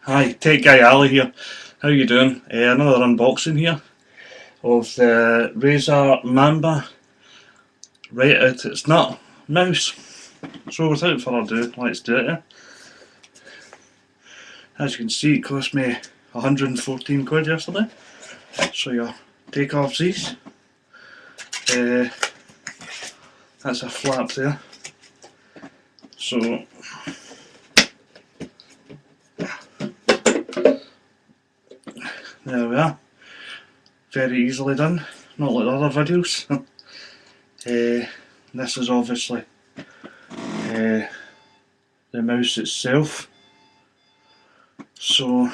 Hi, tecguyally here. How you doing? Another unboxing here of the Razer Mamba right out its nut mouse. So without further ado, let's do it. As you can see, it cost me 114 quid yesterday. So you take off these. That's a flap there. So there we are. Very easily done, not like the other videos. This is obviously the mouse itself. So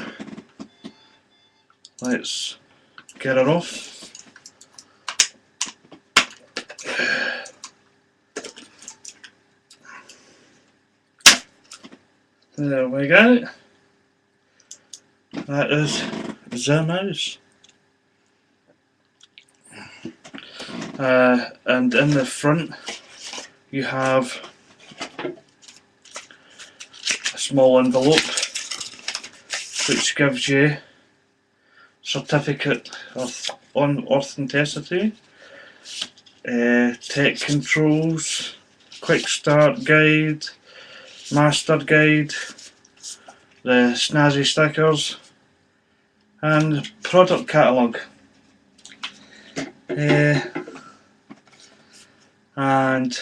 let's get it off. There we go. That is the mouse. And in the front you have a small envelope which gives you certificate of authenticity, tech controls, quick start guide, master guide, the snazzy stickers and product catalogue. And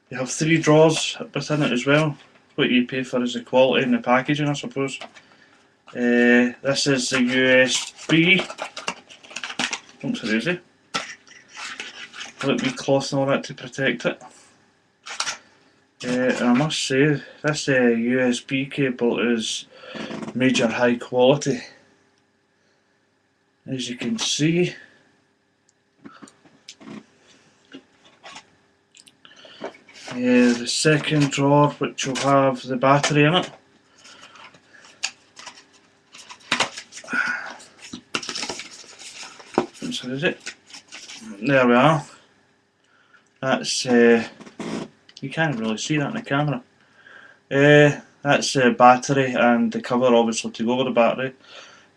you have 3 drawers within it as well. What you pay for is the quality and the packaging, I suppose. This is the USB. Don't so easy. Little wee cloth and all that to protect it. And I must say, this USB cable is major high quality. As you can see. The second drawer, which will have the battery in it. So is it? There we are. That's you can't really see that in the camera. That's the battery and the cover, obviously, to go over the battery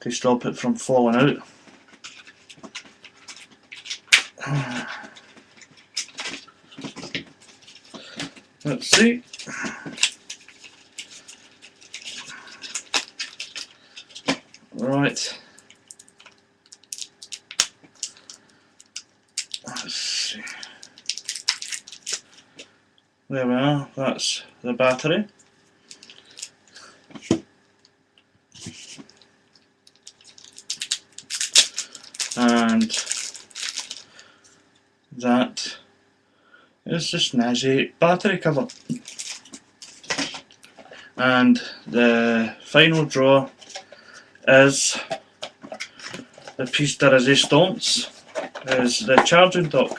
to stop it from falling out. Let's see. Right. Let's see. There we are. That's the battery. And that is the snazzy battery cover. And the final drawer is the piece de resistance, is the charging dock,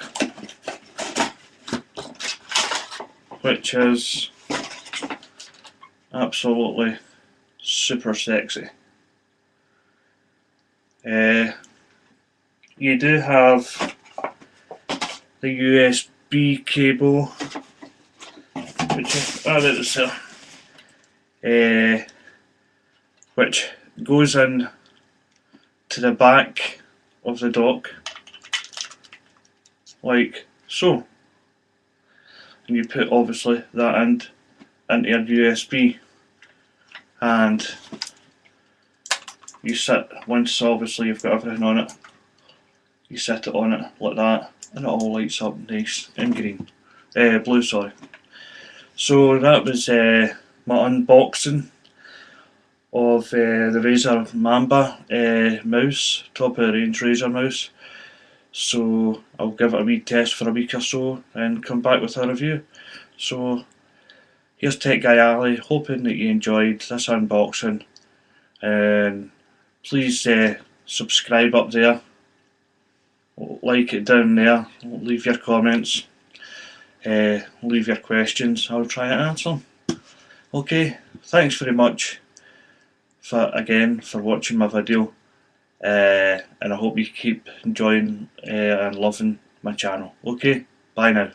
which is absolutely super sexy. You do have the USB cable, which is which goes in to the back of the dock, like so. And you put obviously that into your USB, and you sit, once obviously you've got everything on it, you set it on it like that, and it all lights up nice and green, blue, sorry. So that was my unboxing of the Razer Mamba mouse, top of the range Razer mouse. So I'll give it a wee test for a week or so and come back with a review. So here's tecguyally, hoping that you enjoyed this unboxing, and please subscribe up there, like it down there, leave your comments, leave your questions, I'll try and answer them. Okay, thanks very much for watching my video, and I hope you keep enjoying and loving my channel. Okay, bye now.